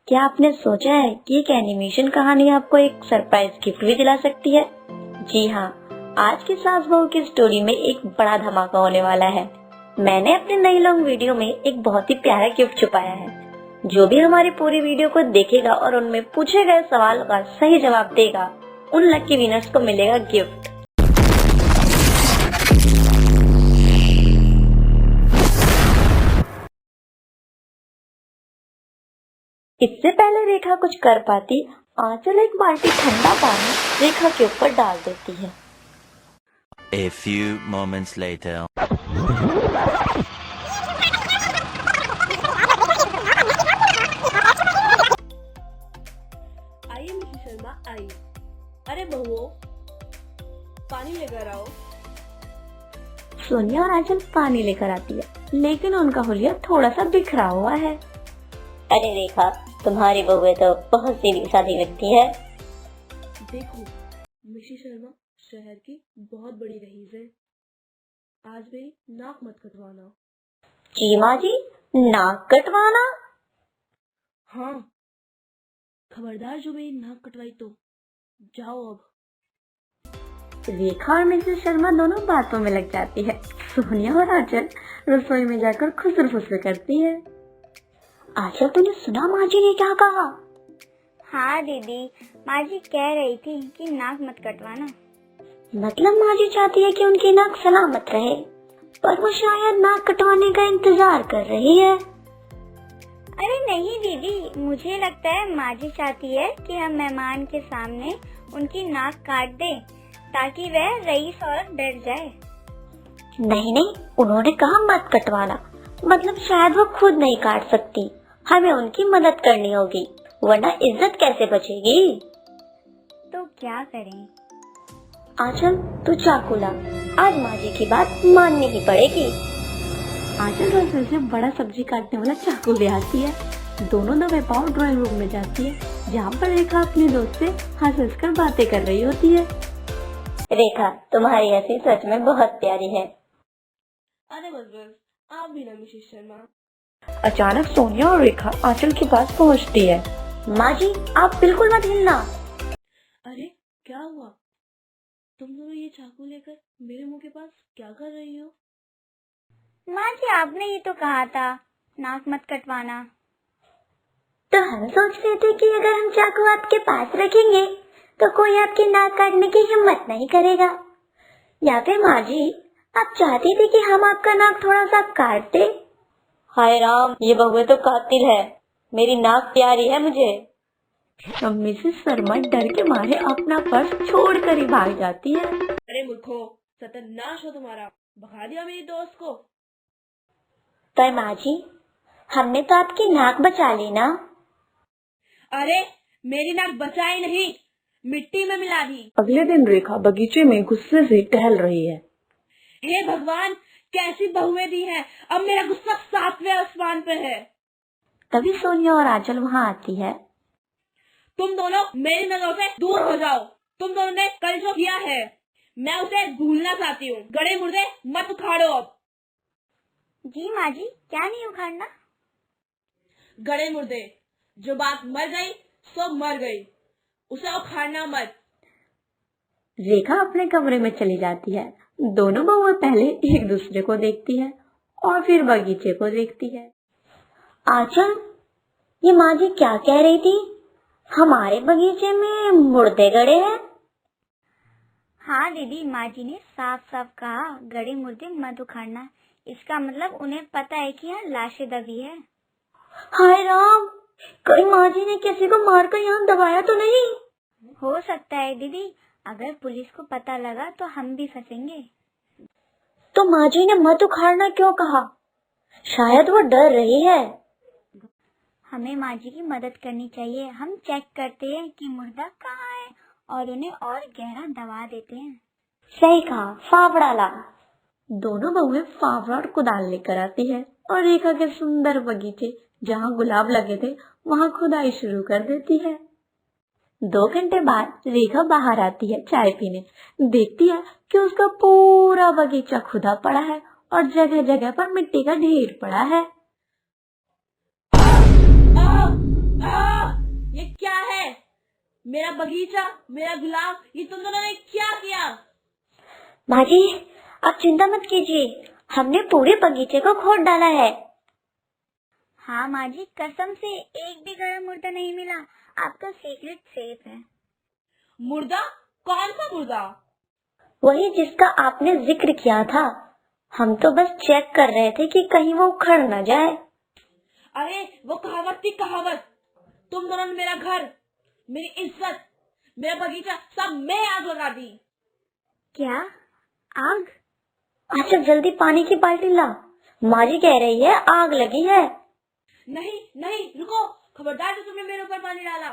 क्या आपने सोचा है कि एक एनिमेशन कहानी आपको एक सरप्राइज गिफ्ट भी दिला सकती है? जी हाँ, आज की सास बहू की स्टोरी में एक बड़ा धमाका होने वाला है। मैंने अपने नई लॉन्ग वीडियो में एक बहुत ही प्यारा गिफ्ट छुपाया है। जो भी हमारी पूरी वीडियो को देखेगा और उनमें पूछे गए सवाल का सही जवाब देगा, उन लकी विनर्स को मिलेगा गिफ्ट। इससे पहले रेखा कुछ कर पाती, आंचल एक बाल्टी ठंडा पानी रेखा के ऊपर डाल देती है। A few moments later. आइए मिसेस शर्मा, आइए। अरे बहुओं, पानी लेकर आओ। सोनिया और आंचल पानी लेकर आती है, लेकिन उनका हुलिया थोड़ा सा बिखरा हुआ है। अरे रेखा, तुम्हारी बहू तो बहुत सीधी सादी लगती है। देखो मिसेस शर्मा शहर की बहुत बड़ी रईस है। आज मेरी नाक मत कटवाना। जी माँ जी, नाक कटवाना? हाँ, खबरदार जो मेरी नाक कटवाई तो। जाओ अब। रेखा और मिसेस शर्मा दोनों बातों में लग जाती है। सोनिया और आंचल रसोई में जाकर खुसर फुसर करती है। आंचल, तूने सुना माँ जी ने क्या कहा? हाँ दीदी, माँ जी कह रही थी कि नाक मत कटवाना। मतलब माँ जी चाहती है कि उनकी नाक सलामत रहे, पर वो शायद नाक कटवाने का इंतजार कर रही है। अरे नहीं दीदी, मुझे लगता है माँ जी चाहती है कि हम मेहमान के सामने उनकी नाक काट दें, ताकि वह रईस औरत डर जाए। नहीं नहीं, उन्होंने कहा मत कटवाना, मतलब शायद वो खुद नहीं काट सकती, हमें उनकी मदद करनी होगी, वरना इज्जत कैसे बचेगी। तो क्या करें? आंचल, तू चाकू ला, आज माँ जी की बात माननी ही पड़ेगी। आंचल रसोई से बड़ा सब्जी काटने वाला चाकू ले आती है। दोनों दबे पाँव ड्राइंग रूम में जाती है, जहाँ पर रेखा अपनी दोस्त से हंस कर बातें कर रही होती है। रेखा, तुम्हारी हंसी सच में बहुत प्यारी है। अरे बस, आप भी ना मिसेस शर्मा। अचानक सोनिया और रेखा आंचल के पास पहुँचती है। माँ जी, आप बिल्कुल मत हिलना। अरे क्या हुआ? तुम दोनों ये चाकू लेकर मेरे मुंह के पास क्या कर रही हो? माँ जी, आपने ही तो कहा था नाक मत कटवाना। तो हम सोच रहे थे कि अगर हम चाकू आपके पास रखेंगे तो कोई आपकी नाक काटने की हिम्मत नहीं करेगा। या फिर माँ जी, आप चाहती थी कि हम आपका नाक थोड़ा सा काट दे? हाय राम, ये बहू तो कातिल है। मेरी नाक प्यारी है मुझे। अब मिसेस शर्मा डर के मारे अपना पर्स छोड़कर ही भाग जाती है। अरे मूर्खो, सत्यानाश हो तुम्हारा, भगा दिया मेरी दोस्त को। पर माँ जी, हमने तो आपकी नाक बचा ली ना। अरे मेरी नाक बचाई नहीं, मिट्टी में मिला दी। अगले दिन रेखा बगीचे में गुस्से से टहल रही है। हे भगवान, कैसी बहुएं दी हैं, अब मेरा गुस्सा 7वें आसमान पे है। तभी सोनिया और आंचल वहाँ आती है। तुम दोनों मेरी नजरों से दूर हो जाओ। तुम दोनों ने कल जो किया है, मैं उसे भूलना चाहती हूँ। गड़े मुर्दे मत उखाड़ो अब। जी माँ जी, क्या नहीं उखाड़ना? गड़े मुर्दे, जो बात मर गई सो मर गई, उसे उखाड़ना मत। रेखा अपने कमरे में चली जाती है। दोनों बहुएं पहले एक दूसरे को देखती है और फिर बगीचे को देखती है। आंचल, ये माँ जी क्या कह रही थी? हमारे बगीचे में मुर्दे गड़े हैं? हाँ दीदी, माँ जी ने साफ साफ कहा गड़े मुर्दे मत उखाड़ना। इसका मतलब उन्हें पता है कि यहाँ लाशें दबी है। हाय राम, कहीं माँ जी ने किसी को मारकर यहाँ दबाया तो नहीं? हो सकता है दीदी, अगर पुलिस को पता लगा तो हम भी फंसेंगे। तो माँ जी ने मत उखाड़ना क्यों कहा? शायद वो डर रही है। हमें माँ जी की मदद करनी चाहिए। हम चेक करते हैं कि मुर्दा कहाँ है और उन्हें और गहरा दबा देते हैं। सही कहा, फावड़ा ला। दोनों बहुएं फावड़ा और कुदाल लेकर आती है और रेखा के सुंदर बगीचे जहाँ गुलाब लगे थे वहाँ खुदाई शुरू कर देती है। 2 घंटे बाद रेखा बाहर आती है चाय पीने। देखती है कि उसका पूरा बगीचा खुदा पड़ा है और जगह जगह पर मिट्टी का ढेर पड़ा है। आ, मेरा बगीचा, मेरा गुलाब, ये तुम दोनों ने क्या किया? माँ जी, आप चिंता मत कीजिए, हमने पूरे बगीचे को खोद डाला है। हाँ माँ जी, कसम से एक भी गड़ा मुर्दा नहीं मिला। आपका सीक्रेट सेफ है। मुर्दा? कौन सा मुर्दा? वही जिसका आपने जिक्र किया था। हम तो बस चेक कर रहे थे कि कहीं वो उखड़ न जाए। अरे वो कहावत थी कहावत। तुम दोनों ने मेरा घर, मेरी इज्जत, मेरा बगीचा सब मैं आग लगा दी। क्या? आग? अच्छा जल्दी पानी की बाल्टी ला, माँ जी कह रही है आग लगी है। नहीं नहीं रुको, खबरदार जो तुमने मेरे ऊपर पानी डाला।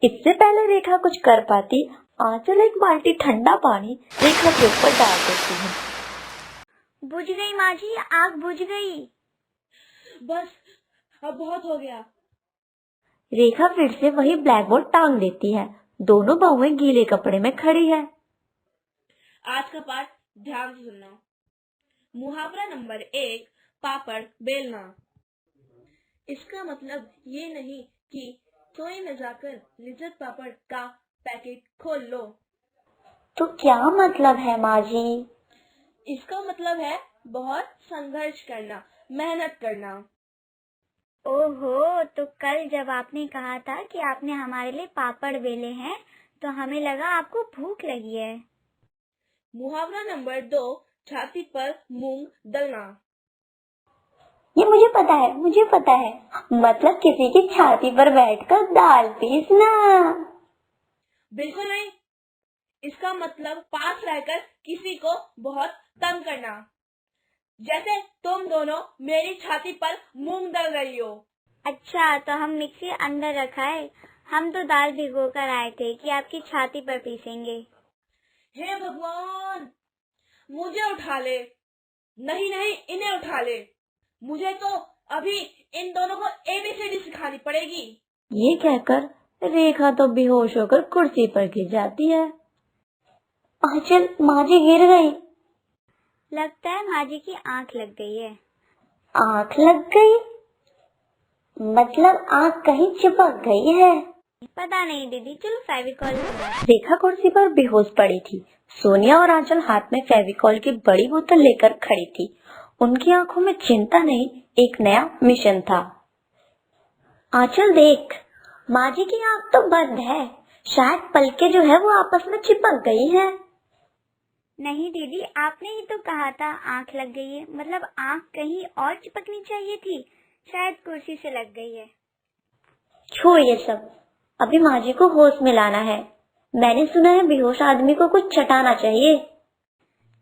इससे पहले रेखा कुछ कर पाती, आंचल एक बाल्टी ठंडा पानी रेखा के ऊपर डाल देती है। बुझ गई माँ जी, आग बुझ गई। बस अब बहुत हो गया। रेखा फिर से वही ब्लैक बोर्ड टांग देती है। दोनों बहुएं गीले कपड़े में खड़ी है। आज का पाठ ध्यान से सुनना। मुहावरा नंबर 1, पापड़ बेलना। इसका मतलब ये नहीं कि सोई में जाकर लिज्जत पापड़ का पैकेट खोल लो। तो क्या मतलब है माँ जी? इसका मतलब है बहुत संघर्ष करना, मेहनत करना। ओहो, तो कल जब आपने कहा था कि आपने हमारे लिए पापड़ बेले हैं, तो हमें लगा आपको भूख लगी है। मुहावरा नंबर 2, छाती पर मूंग दलना। ये मुझे पता है, मुझे पता है। मतलब किसी की छाती पर बैठकर दाल पीसना। बिल्कुल नहीं। इसका मतलब पास रहकर किसी को बहुत तंग करना। जैसे तुम दोनों मेरी छाती पर मूंग दल रही हो। अच्छा, तो हम मिक्सी अंदर रखा है। हम तो दाल भिगो कर आए थे कि आपकी छाती पर पीसेंगे। हे भगवान, मुझे उठा ले। नहीं नहीं, इन्हें उठा ले। मुझे तो अभी इन दोनों को ABCD सिखानी पड़ेगी। ये कहकर रेखा तो बेहोश होकर कुर्सी पर गिर जाती है। आंचल, माँ जी गिर गई। लगता है माँ जी की आंख लग गई है। आंख लग गई? मतलब आंख कहीं चिपक गई है? पता नहीं दीदी, चलो फेविकॉल। रेखा कुर्सी पर बेहोश पड़ी थी। सोनिया और आंचल हाथ में फेविकॉल की बड़ी बोतल लेकर खड़ी थी। उनकी आंखों में चिंता नहीं, एक नया मिशन था। आंचल देख, माँ जी की आंख तो बंद है, शायद पलकें जो है वो आपस में चिपक गई है। नहीं दीदी, आपने ही तो कहा था आंख लग गई है, मतलब आंख कहीं और चिपकनी चाहिए थी। शायद कुर्सी से लग गई है। छोड़ ये सब, अभी माँ जी को होश में लाना है। मैंने सुना है बेहोश आदमी को कुछ चटाना चाहिए।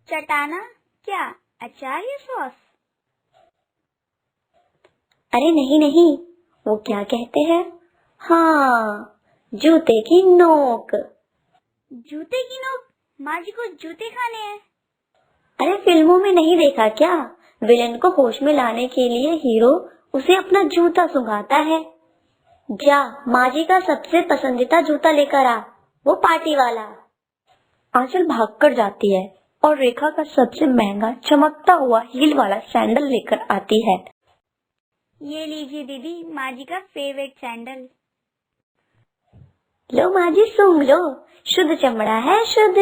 चटाना? क्या, अचार या सॉस? अरे नहीं नहीं, वो क्या कहते हैं, हाँ, जूते की नोक। जूते की नोक? माँ जी को जूते खाने हैं? अरे फिल्मों में नहीं देखा क्या, विलेन को होश में लाने के लिए हीरो उसे अपना जूता सुंघाता है। जा, माँ जी का सबसे पसंदीदा जूता लेकर आ, वो पार्टी वाला। आंचल भागकर जाती है और रेखा का सबसे महंगा चमकता हुआ हील वाला सैंडल लेकर आती है। ये लीजिए दीदी, माँ जी का फेवरेट सैंडल। लो माँ जी, सूंघ लो, शुद्ध चमड़ा है, शुद्ध।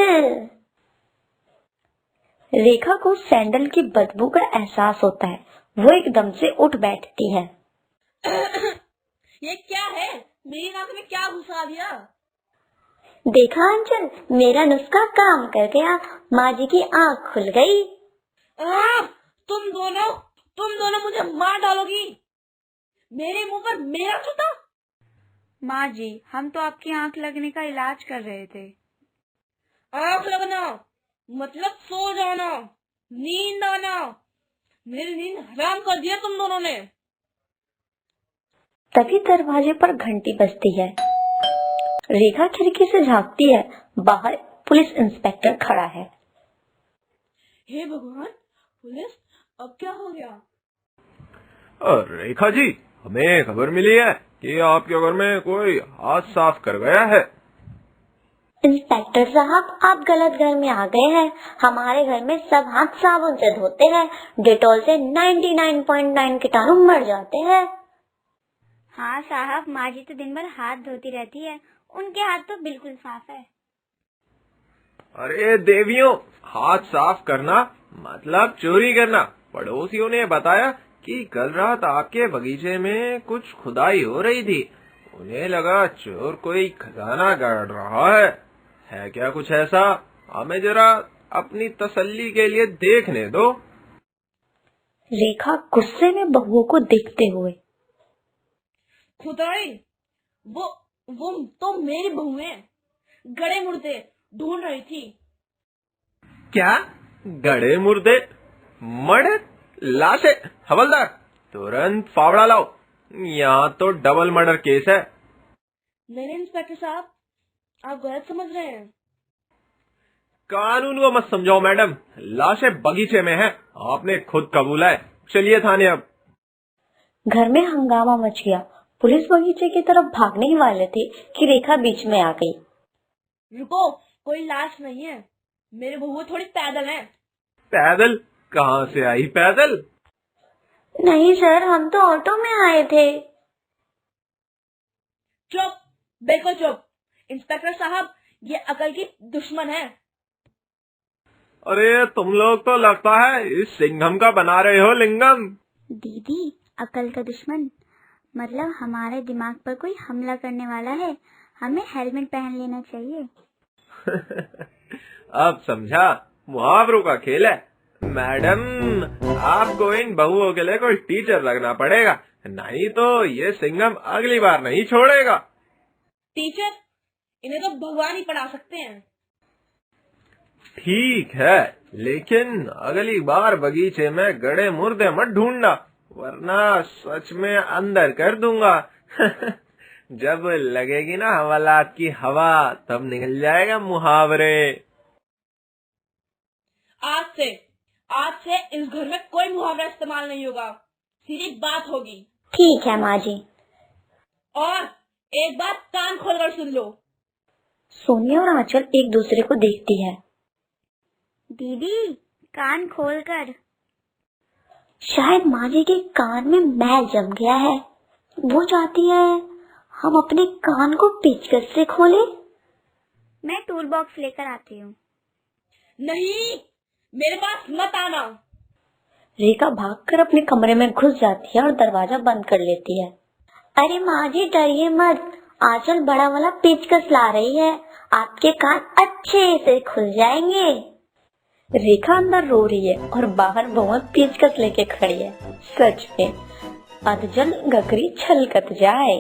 रेखा को सैंडल की बदबू का एहसास होता है। वो एकदम से उठ बैठती है। ये क्या है? मेरी नाक में क्या घुसा दिया? देखा आंचल, मेरा नुस्खा काम कर गया, माँ जी की आँख खुल गई। तुम दोनों मुझे मार डालोगी। मेरे मुंह पर मेरा जूता? माँ जी, हम तो आपकी आंख लगने का इलाज कर रहे थे। आंख लगना मतलब सो जाना, नींद आना। मेरी नींद हराम कर दिया तुम दोनों ने। तभी दरवाजे पर घंटी बजती है। रेखा खिड़की से झांकती है, बाहर पुलिस इंस्पेक्टर खड़ा है। हे भगवान, पुलिस, अब क्या हो गया? रेखा जी, हमें खबर मिली है कि आपके घर में कोई हाथ साफ कर गया है। इंस्पेक्टर साहब, आप गलत घर में आ गए हैं। हमारे घर में सब हाथ साबुन से धोते हैं, डेटॉल से 99.9 कीटाणु मर जाते हैं। हाँ साहब, माँ जी तो दिन भर हाथ धोती रहती है, उनके हाथ तो बिल्कुल साफ है। अरे देवियों, हाथ साफ करना मतलब चोरी करना। पड़ोसियों ने बताया कि कल रात आपके बगीचे में कुछ खुदाई हो रही थी। उन्हें लगा चोर कोई खजाना गाड़ रहा है क्या कुछ ऐसा? हमें जरा अपनी तसल्ली के लिए देखने दो। रेखा गुस्से में बहुओं को देखते हुए, खुदाई? वो तो मेरी बहू है, गड़े मुर्दे ढूंढ रही थी। क्या? गड़े मुर्दे, मर्डर, लाशें? हवलदार, तुरंत फावड़ा लाओ, यहाँ तो डबल मर्डर केस है। नहीं इंस्पेक्टर साहब, आप गलत समझ रहे हैं। कानून को मत समझाओ मैडम, लाशें बगीचे में है, आपने खुद कबूला है। चलिए थाने अब। घर में हंगामा मच गया। पुलिस बगीचे की तरफ भागने ही वाले थे कि रेखा बीच में आ गई। रुको, कोई लाश नहीं है, मेरे बहू थोड़ी पैदल है। पैदल? कहाँ से आई पैदल? नहीं सर, हम तो ऑटो में आए थे। चुप, बिल्कुल चुप। इंस्पेक्टर साहब, ये अकल की दुश्मन है। अरे तुम लोग तो लगता है इस सिंघम का बना रहे हो लिंगम। दीदी, अकल का दुश्मन मतलब हमारे दिमाग पर कोई हमला करने वाला है, हमें हेलमेट पहन लेना चाहिए। अब समझा, मुहावरों का खेल है। मैडम, आपको इन बहुओं के लिए कोई टीचर लगना पड़ेगा, नहीं तो ये सिंघम अगली बार नहीं छोड़ेगा। टीचर? इन्हें तो भगवान ही पढ़ा सकते हैं। ठीक है, लेकिन अगली बार बगीचे में गड़े मुर्दे मत ढूंढना, वरना सच में अंदर कर दूंगा। जब लगेगी ना हवालात की हवा, तब निकल जाएगा मुहावरे। आज से इस घर में कोई मुहावरा इस्तेमाल नहीं होगा, सीधी बात होगी। ठीक है माँ जी। और एक बात कान खोलकर सुन लो। सोनिया और आंचल एक दूसरे को देखती है। दीदी, कान खोलकर। शायद माँ जी के कान में मैल जम गया है। वो चाहती है हम अपने कान को पेचकस से खोलें। मैं टूल बॉक्स लेकर आती हूँ। नहीं, मेरे पास मत आना। रेखा भागकर अपने कमरे में घुस जाती है और दरवाजा बंद कर लेती है। अरे माँ जी डरिए मत, आंचल बड़ा वाला पेचकस ला रही है, आपके कान अच्छे से खुल जाएंगे। रेखा अंदर रो रही है और बाहर बहुएं पेचकस लेके खड़ी है। सच में अधजल गगरी छलकत जाए।